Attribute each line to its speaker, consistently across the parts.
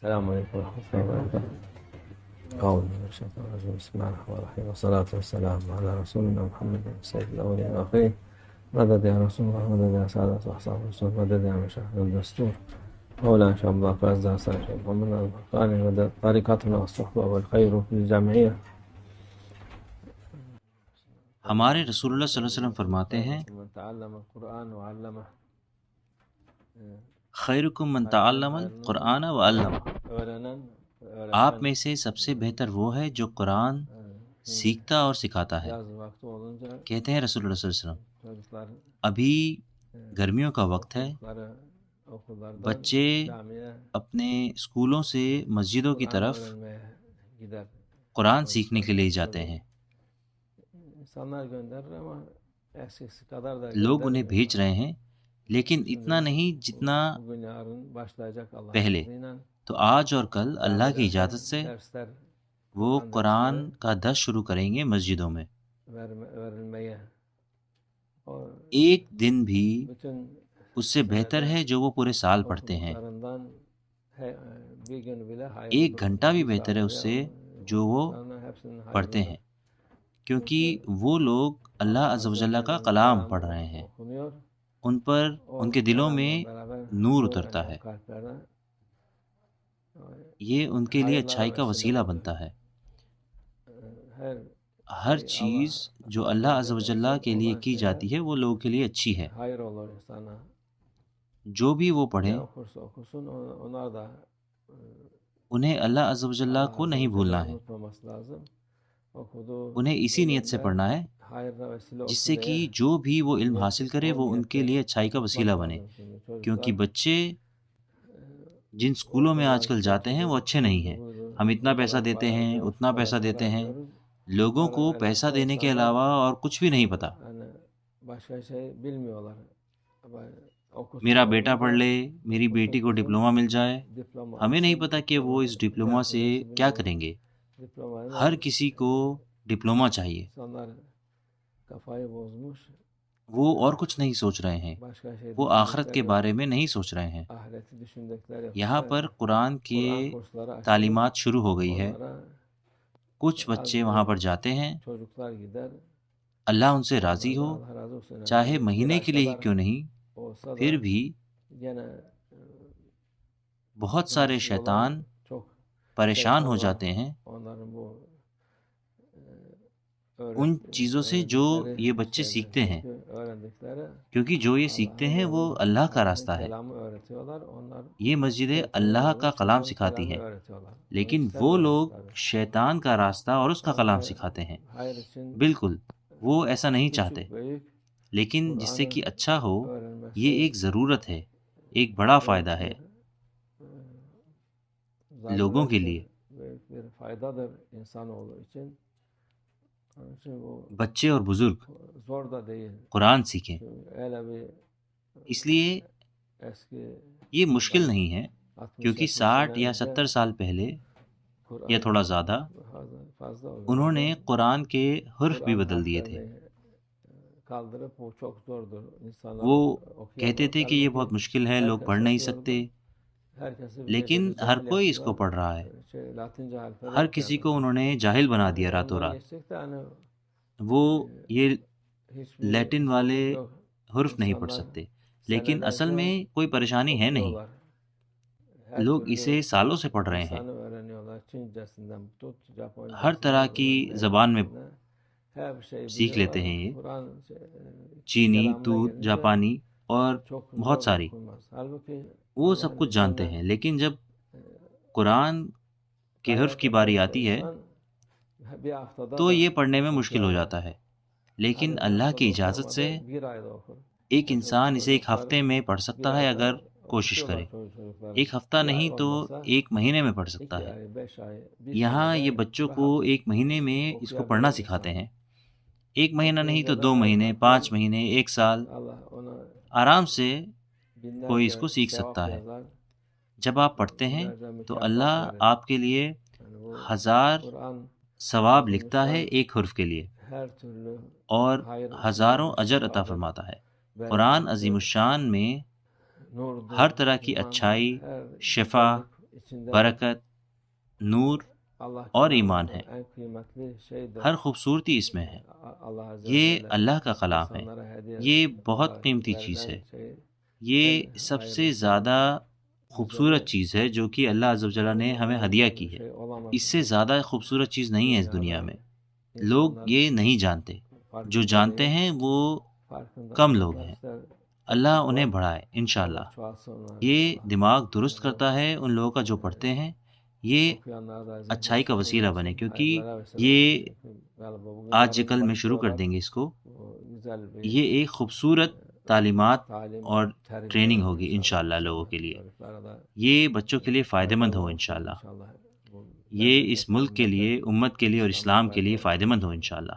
Speaker 1: السلام علیکم ورحمۃ اللہ وبرکاتہ. أعوذ بالله من الشيطان الرجيم. بسم الله الرحمن الرحيم والصلاة والسلام على رسولنا محمد سيد الأولين والآخرين. مدد يا رسول الله، مدد يا سادة أصحاب الرسول، مدد يا مشاهد الدستور. مولانا شاء الله فاز حسن شيخ محمد البرقاني، مدد طريقتنا الصحبة والخير في الجمعية.
Speaker 2: ہمارے رسول اللہ صلی اللہ علیہ وسلم فرماتے ہیں
Speaker 1: من تعلم القرآن وعلمه
Speaker 2: خیرکم من تعلم القرآن وعلمہ. آپ میں سے سب سے بہتر وہ ہے جو قرآن سیکھتا اور سکھاتا ہے. کہتے ہیں رسول اللہ صلی اللہ علیہ وسلم ابھی گرمیوں کا وقت ہے، بچے اپنے اسکولوں سے مسجدوں کی طرف قرآن سیکھنے کے لیے جاتے ہیں. لوگ انہیں بھیج رہے ہیں لیکن اتنا نہیں جتنا پہلے. تو آج اور کل اللہ کی اجازت سے وہ قرآن کا درس شروع کریں گے مسجدوں میں. ایک دن بھی اس سے بہتر ہے جو وہ پورے سال پڑھتے ہیں. ایک گھنٹہ بھی بہتر ہے اس سے جو وہ پڑھتے ہیں، کیونکہ وہ لوگ اللہ عز و جل کا کلام پڑھ رہے ہیں، ان پر ان کے دلوں میں نور اترتا ہے. یہ ان کے لیے اچھائی کا وسیلہ بنتا ہے. ہر چیز جو اللہ عز و جل کے لیے کی جاتی ہے وہ لوگوں کے لیے اچھی ہے. جو بھی وہ پڑھیں انہیں اللہ عز و جل کو نہیں بھولنا ہے، انہیں اسی نیت سے پڑھنا ہے جس سے کہ جو بھی وہ علم حاصل کرے وہ ان کے لیے اچھائی کا وسیلہ بنے. کیونکہ بچے جن اسکولوں میں آج کل جاتے ہیں وہ اچھے نہیں ہیں. ہم اتنا پیسہ دیتے ہیں، اتنا پیسہ دیتے ہیں، لوگوں کو پیسہ دینے کے علاوہ اور کچھ بھی نہیں پتا. میرا بیٹا پڑھ لے، میری بیٹی کو ڈپلومہ مل جائے، ہمیں نہیں پتا کہ وہ اس ڈپلومہ سے کیا کریں گے. ہر کسی کو ڈپلومہ چاہیے، وہ اور کچھ نہیں سوچ رہے ہیں، وہ آخرت کے بارے میں نہیں سوچ رہے ہیں. یہاں پر قرآن کے تعلیمات شروع ہو گئی ہے. کچھ بچے وہاں پر جاتے ہیں، اللہ ان سے راضی ہو، چاہے مہینے کے لیے ہی کیوں نہیں، پھر بھی بہت سارے شیطان پریشان ہو جاتے ہیں ان چیزوں سے جو یہ بچے سیکھتے ہیں، کیونکہ جو یہ سیکھتے ہیں وہ اللہ کا راستہ ہے. یہ مسجدیں اللہ کا کلام سکھاتی ہیں، لیکن وہ لوگ شیطان کا راستہ اور اس کا کلام سکھاتے ہیں. بالکل وہ ایسا نہیں چاہتے، لیکن جس سے کہ اچھا ہو، یہ ایک ضرورت ہے، ایک بڑا فائدہ ہے لوگوں کے لیے. بچے اور بزرگ قرآن سیکھیں، اس لیے یہ مشکل نہیں ہے، کیونکہ 60 یا 70 سال پہلے یا تھوڑا زیادہ انہوں نے قرآن کے حرف بھی بدل دیے تھے. وہ کہتے تھے کہ یہ بہت مشکل ہے، لوگ پڑھ نہیں سکتے، لیکن ہر کوئی اس کو پڑھ رہا ہے. ہر کسی کو انہوں نے جاہل بنا دیا راتوں رات. وہ یہ لیٹن والے حرف نہیں پڑھ سکتے، لیکن اصل میں کوئی پریشانی ہے نہیں، لوگ اسے سالوں سے پڑھ رہے ہیں. ہر طرح کی زبان میں سیکھ لیتے ہیں، یہ چینی، تور، جاپانی اور بہت ساری، وہ سب کچھ جانتے ہیں. لیکن جب قرآن کے حرف کی باری آتی ہے تو یہ پڑھنے میں مشکل ہو جاتا ہے. لیکن اللہ کی اجازت سے ایک انسان اسے ایک ہفتے میں پڑھ سکتا ہے اگر کوشش کرے. ایک ہفتہ نہیں تو ایک مہینے میں پڑھ سکتا ہے. یہاں یہ بچوں کو ایک مہینے میں اس کو پڑھنا سکھاتے ہیں. ایک مہینہ نہیں تو 2 مہینے، 5 مہینے، 1 سال آرام سے کوئی اس کو سیکھ سکتا ہے. جب آپ پڑھتے ہیں تو اللہ آپ کے لیے 1000 ثواب لکھتا ہے ایک حرف کے لیے، اور ہزاروں اجر عطا فرماتا ہے. قرآن عظیم الشان میں ہر طرح کی اچھائی، شفا، برکت، نور اور ایمان ہے۔ ہر خوبصورتی اس میں ہے۔ یہ اللہ کا کلام ہے، یہ بہت قیمتی چیز ہے، یہ سب سے زیادہ خوبصورت چیز ہے جو کہ اللہ عز و جل نے ہمیں ہدیہ کی ہے۔ اس سے زیادہ خوبصورت چیز نہیں ہے اس دنیا میں۔ لوگ یہ نہیں جانتے، جو جانتے ہیں وہ کم لوگ ہیں۔ اللہ انہیں بڑھائے انشاءاللہ۔ یہ دماغ درست کرتا ہے ان لوگوں کا جو پڑھتے ہیں، یہ اچھائی کا وسیلہ بنے، کیونکہ یہ آج کل میں شروع کر دیں گے اس کو۔ یہ ایک خوبصورت تعلیمات اور ٹریننگ ہوگی انشاءاللہ لوگوں کے لیے۔ یہ بچوں کے لیے فائدہ مند ہو انشاءاللہ، یہ اس ملک کے لیے، امت کے لیے اور اسلام کے لیے فائدہ مند ہو انشاءاللہ۔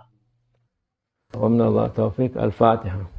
Speaker 1: ومن اللہ توفیق۔ الفاتحہ۔